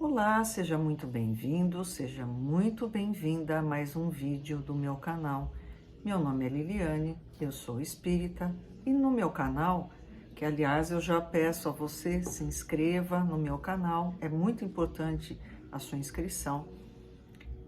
Olá, seja muito bem-vindo, seja muito bem-vinda a mais um vídeo do meu canal. Meu nome é Liliane, eu sou espírita e no meu canal, que aliás eu já peço a você se inscreva no meu canal, é muito importante a sua inscrição.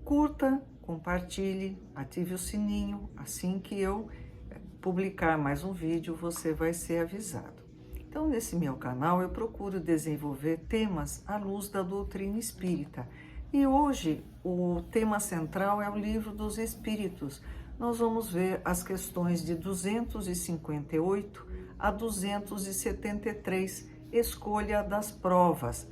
Curta, compartilhe, ative o sininho, assim que eu publicar mais um vídeo você vai ser avisado. Então, nesse meu canal, eu procuro desenvolver temas à luz da doutrina espírita. E hoje, o tema central é o Livro dos Espíritos. Nós vamos ver as questões de 258 a 273, escolha das provas.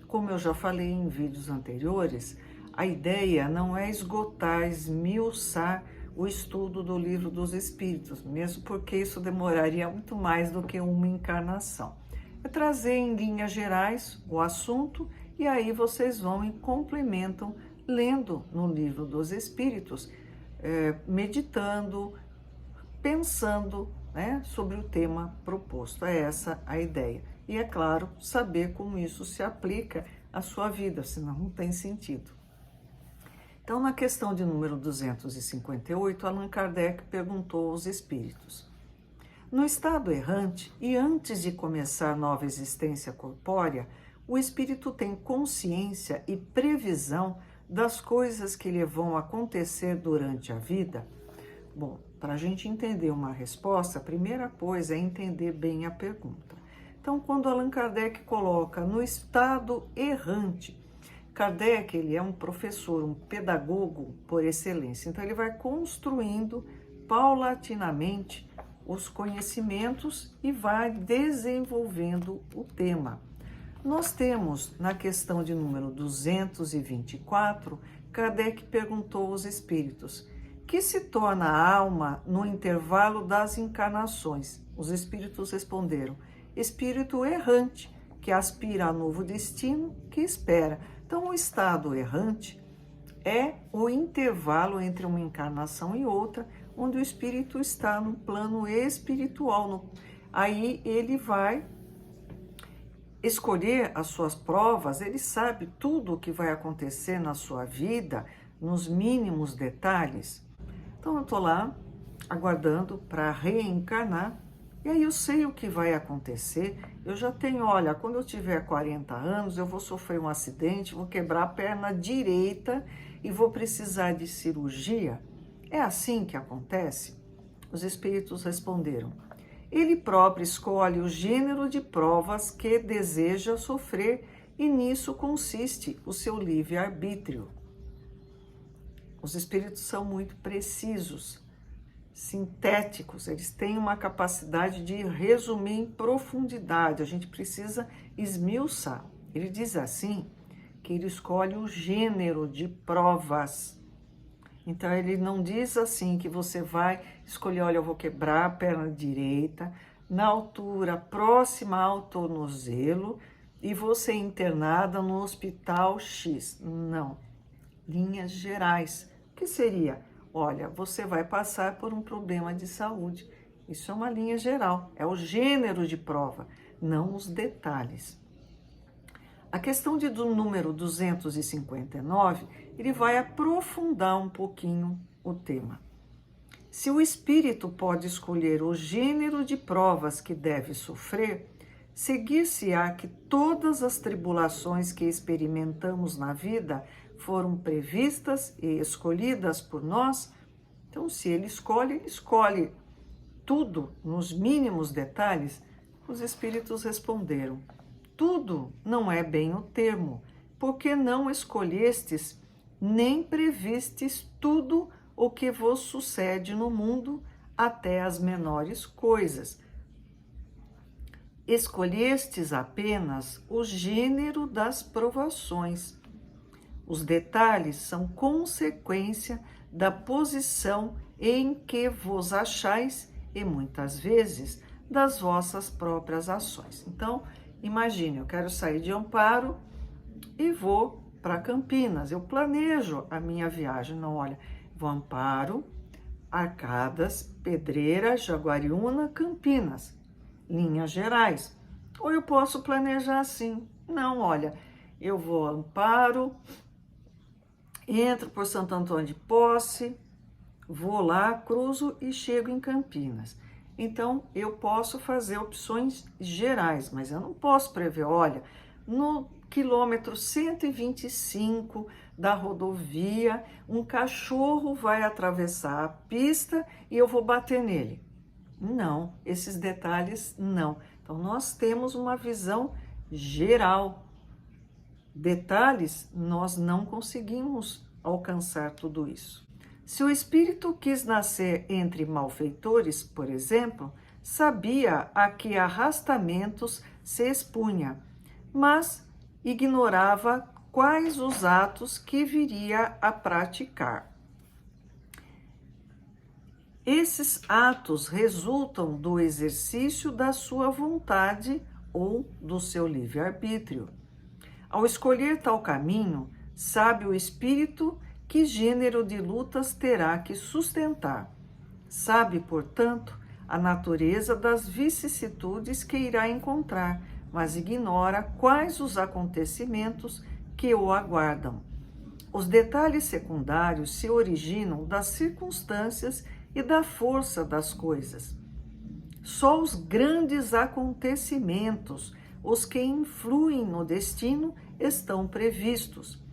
Como eu já falei em vídeos anteriores, a ideia não é esgotar, esmiuçar o estudo do Livro dos Espíritos, mesmo porque isso demoraria muito mais do que uma encarnação. É trazer em linhas gerais o assunto e aí vocês vão e complementam lendo no Livro dos Espíritos, meditando, pensando, né, sobre o tema proposto. É essa a ideia. E é claro, saber como isso se aplica à sua vida, senão não tem sentido. Então, na questão de número 258, Allan Kardec perguntou aos espíritos: no estado errante e antes de começar nova existência corpórea, o espírito tem consciência e previsão das coisas que lhe vão acontecer durante a vida? Bom, para a gente entender uma resposta, a primeira coisa é entender bem a pergunta. Então, quando Allan Kardec coloca no estado errante, Kardec, ele é um professor, um pedagogo por excelência. Então, ele vai construindo paulatinamente os conhecimentos e vai desenvolvendo o tema. Nós temos, na questão de número 224, Kardec perguntou aos espíritos: que se torna a alma no intervalo das encarnações? Os espíritos responderam: espírito errante, que aspira a novo destino, que espera. Então, o estado errante é o intervalo entre uma encarnação e outra, onde o espírito está no plano espiritual. Aí ele vai escolher as suas provas, ele sabe tudo o que vai acontecer na sua vida, nos mínimos detalhes. Então, eu estou lá aguardando para reencarnar. E aí eu sei o que vai acontecer, eu já tenho, olha, quando eu tiver 40 anos, eu vou sofrer um acidente, vou quebrar a perna direita e vou precisar de cirurgia. É assim que acontece? Os espíritos responderam: ele próprio escolhe o gênero de provas que deseja sofrer e nisso consiste o seu livre-arbítrio. Os espíritos são muito precisos, sintéticos, eles têm uma capacidade de resumir em profundidade, a gente precisa esmiuçar. Ele diz assim, que ele escolhe o gênero de provas. Então, ele não diz assim que você vai escolher, olha, eu vou quebrar a perna direita, na altura próxima ao tornozelo, e vou ser internada no hospital X. Não. Linhas gerais. O que seria? Olha, você vai passar por um problema de saúde. Isso é uma linha geral, é o gênero de prova, não os detalhes. A questão do número 259, ele vai aprofundar um pouquinho o tema. Se o espírito pode escolher o gênero de provas que deve sofrer, seguir-se-á que todas as tribulações que experimentamos na vida foram previstas e escolhidas por nós? Então, se ele escolhe tudo nos mínimos detalhes. Os espíritos responderam: tudo não é bem o termo, porque não escolhestes nem previstes tudo o que vos sucede no mundo, até as menores coisas. Escolhestes apenas o gênero das provações. Os detalhes são consequência da posição em que vos achais e muitas vezes das vossas próprias ações. Então, imagine, eu quero sair de Amparo e vou para Campinas. Eu planejo a minha viagem. Não, olha, vou Amparo, Arcadas, Pedreira, Jaguariúna, Campinas. Linhas gerais. Ou eu posso planejar assim. Não, olha, eu vou a Amparo, entro por Santo Antônio de Posse, vou lá, cruzo e chego em Campinas. Então, eu posso fazer opções gerais, mas eu não posso prever, olha, no quilômetro 125 da rodovia, um cachorro vai atravessar a pista e eu vou bater nele. Não, esses detalhes não. Então, nós temos uma visão geral. Detalhes, nós não conseguimos alcançar tudo isso. Se o espírito quis nascer entre malfeitores, por exemplo, sabia a que arrastamentos se expunha, mas ignorava quais os atos que viria a praticar. Esses atos resultam do exercício da sua vontade ou do seu livre-arbítrio. Ao escolher tal caminho, sabe o espírito que gênero de lutas terá que sustentar. Sabe, portanto, a natureza das vicissitudes que irá encontrar, mas ignora quais os acontecimentos que o aguardam. Os detalhes secundários se originam das circunstâncias e da força das coisas. Só os grandes acontecimentos, os que influem no destino, estão previstos.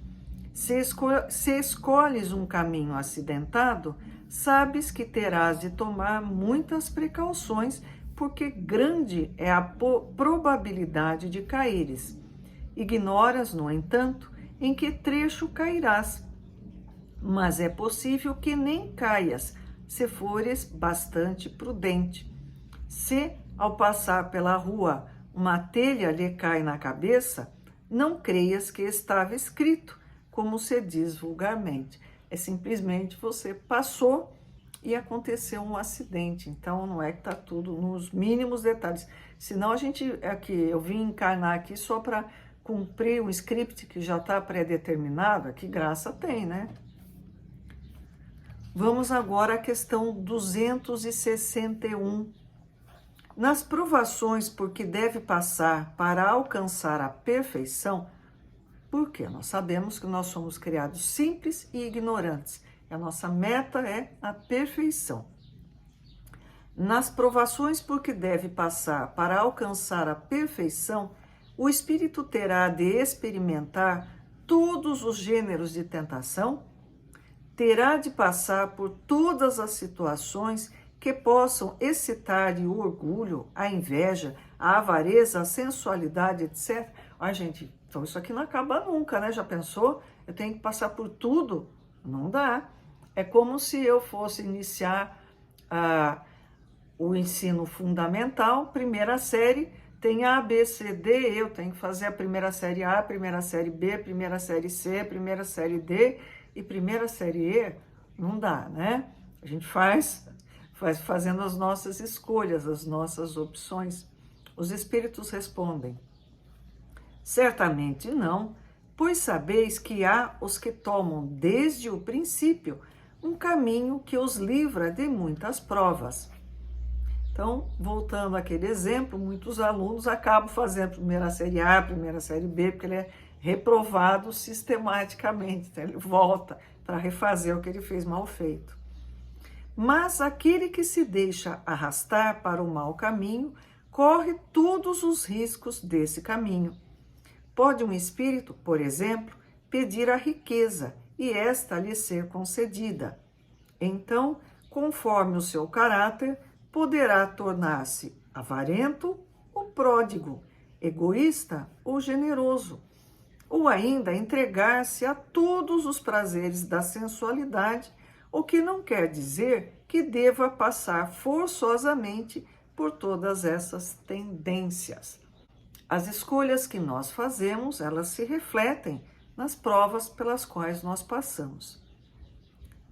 Se escolhes um caminho acidentado, sabes que terás de tomar muitas precauções, porque grande é a probabilidade de caíres. Ignoras, no entanto, em que trecho cairás, mas é possível que nem caias, se fores bastante prudente. Se, ao passar pela rua, uma telha lhe cai na cabeça, não creias que estava escrito, como se diz vulgarmente. É simplesmente você passou e aconteceu um acidente. Então, não é que está tudo nos mínimos detalhes. Senão, eu vim encarnar aqui só para cumprir um script que já está pré-determinado. Que graça tem, né? Vamos agora à questão 261. Nas provações por que deve passar para alcançar a perfeição, porque nós sabemos que nós somos criados simples e ignorantes. A nossa meta é a perfeição. Nas provações por que deve passar para alcançar a perfeição, o espírito terá de experimentar todos os gêneros de tentação, terá de passar por todas as situações que possam excitar-lhe o orgulho, a inveja, a avareza, a sensualidade, etc. Ai, gente, então isso aqui não acaba nunca, né? Já pensou? Eu tenho que passar por tudo? Não dá. É como se eu fosse iniciar o ensino fundamental, primeira série, tem A, B, C, D, eu tenho que fazer a primeira série A, primeira série B, primeira série C, primeira série D e primeira série E. Não dá, né? A gente fazendo as nossas escolhas, as nossas opções. Os espíritos respondem: certamente não, pois sabeis que há os que tomam desde o princípio um caminho que os livra de muitas provas. Então, voltando àquele exemplo, muitos alunos acabam fazendo primeira série A, primeira série B, porque ele é reprovado sistematicamente, então ele volta para refazer o que ele fez mal feito. Mas aquele que se deixa arrastar para o mau caminho, corre todos os riscos desse caminho. Pode um espírito, por exemplo, pedir a riqueza e esta lhe ser concedida. Então, conforme o seu caráter, poderá tornar-se avarento ou pródigo, egoísta ou generoso, ou ainda entregar-se a todos os prazeres da sensualidade, o que não quer dizer que deva passar forçosamente por todas essas tendências. As escolhas que nós fazemos, elas se refletem nas provas pelas quais nós passamos.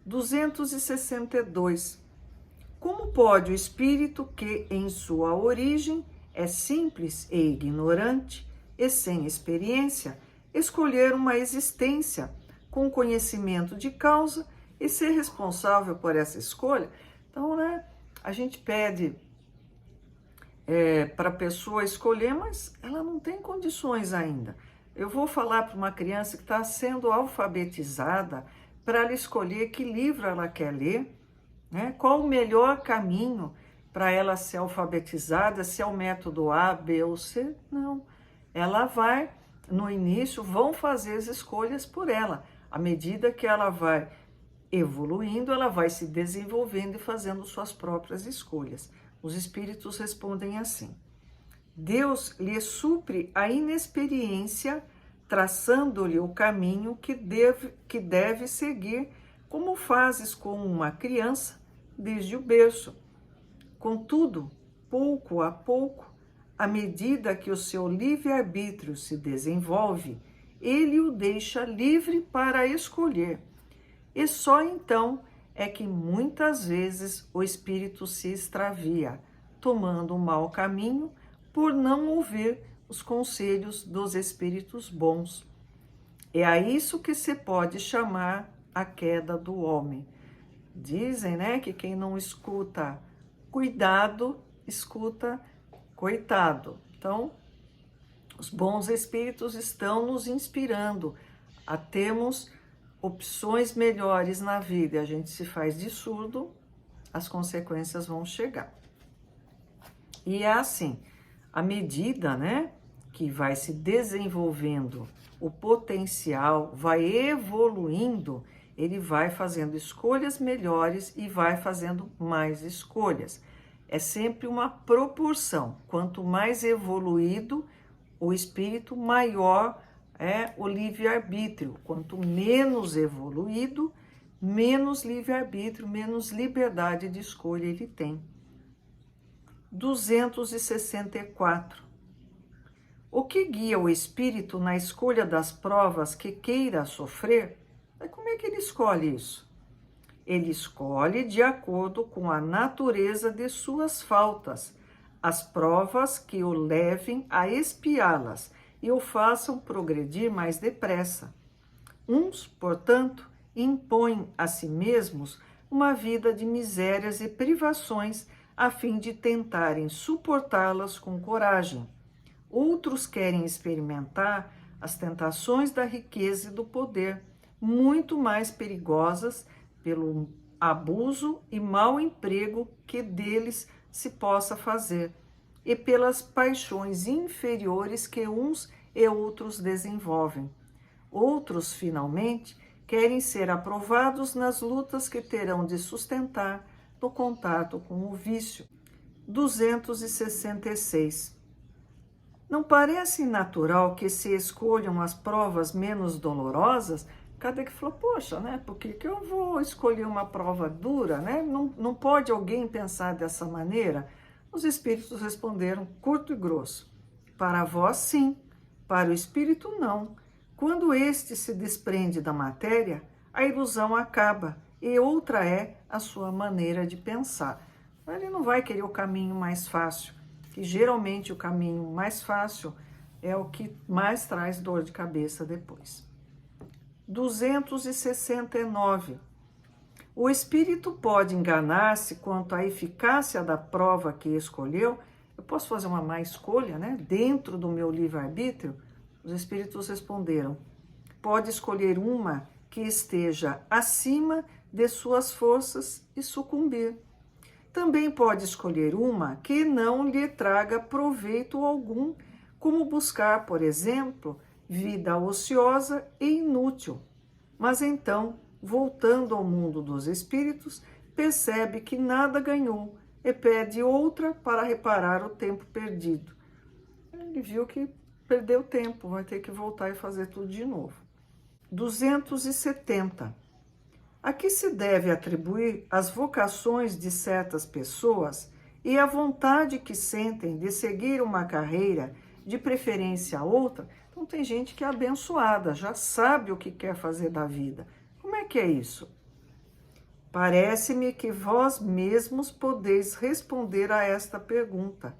262. Como pode o espírito que, em sua origem, é simples e ignorante e sem experiência, escolher uma existência com conhecimento de causa e ser responsável por essa escolha? Então, né, a gente pede para a pessoa escolher, mas ela não tem condições ainda. eu vou falar para uma criança que está sendo alfabetizada para ela escolher que livro ela quer ler, né? Qual o melhor caminho para ela ser alfabetizada, se é o método A, B ou C? Não. Ela vai, no início, vão fazer as escolhas por ela. À medida que ela vai evoluindo, ela vai se desenvolvendo e fazendo suas próprias escolhas. Os espíritos respondem assim: Deus lhe supre a inexperiência, traçando-lhe o caminho que deve seguir, como fazes com uma criança desde o berço. Contudo, pouco a pouco, à medida que o seu livre-arbítrio se desenvolve, ele o deixa livre para escolher. E só então é que muitas vezes o espírito se extravia, tomando um mau caminho por não ouvir os conselhos dos espíritos bons. É a isso que se pode chamar a queda do homem. Dizem, né, que quem não escuta cuidado, escuta coitado. Então, os bons espíritos estão nos inspirando a termos opções melhores na vida. E a gente se faz de surdo, as consequências vão chegar. E é assim, à medida, né, que vai se desenvolvendo o potencial, vai evoluindo, ele vai fazendo escolhas melhores e vai fazendo mais escolhas. É sempre uma proporção. Quanto mais evoluído o espírito, maior é o livre-arbítrio. Quanto menos evoluído, menos livre-arbítrio, menos liberdade de escolha ele tem. 264. O que guia o espírito na escolha das provas que queira sofrer? Como é que ele escolhe isso? Ele escolhe de acordo com a natureza de suas faltas, as provas que o levem a expiá-las e o façam progredir mais depressa. Uns, portanto, impõem a si mesmos uma vida de misérias e privações a fim de tentarem suportá-las com coragem. Outros querem experimentar as tentações da riqueza e do poder, muito mais perigosas pelo abuso e mau emprego que deles se possa fazer, e pelas paixões inferiores que uns e outros desenvolvem. Outros, finalmente, querem ser aprovados nas lutas que terão de sustentar no contato com o vício. 266. Não parece natural que se escolham as provas menos dolorosas? Kardec falou, poxa, né? Por que eu vou escolher uma prova dura, né? Não pode alguém pensar dessa maneira? Os espíritos responderam curto e grosso. Para vós, sim. Para o espírito, não. Quando este se desprende da matéria, a ilusão acaba e outra é a sua maneira de pensar. Ele não vai querer o caminho mais fácil, que geralmente o caminho mais fácil é o que mais traz dor de cabeça depois. 269. O espírito pode enganar-se quanto à eficácia da prova que escolheu. Eu posso fazer uma má escolha, né? Dentro do meu livre-arbítrio? Os espíritos responderam, pode escolher uma que esteja acima de suas forças e sucumbir. Também pode escolher uma que não lhe traga proveito algum, como buscar, por exemplo, vida ociosa e inútil. Mas então, voltando ao mundo dos espíritos, percebe que nada ganhou e pede outra para reparar o tempo perdido. Ele viu que perdeu tempo, vai ter que voltar e fazer tudo de novo. 270. A que se deve atribuir as vocações de certas pessoas e a vontade que sentem de seguir uma carreira, de preferência a outra? Então tem gente que é abençoada, já sabe o que quer fazer da vida. Como é que é isso? Parece-me que vós mesmos podeis responder a esta pergunta.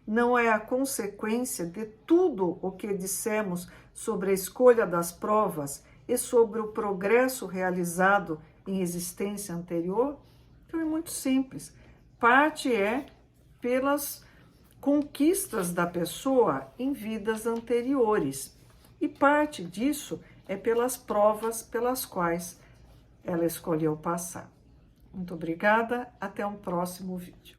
Não é a consequência de tudo o que dissemos sobre a escolha das provas e sobre o progresso realizado em existência anterior? Então é muito simples. Parte é pelas conquistas da pessoa em vidas anteriores. E parte disso é pelas provas pelas quais ela escolheu passar. Muito obrigada, até um próximo vídeo.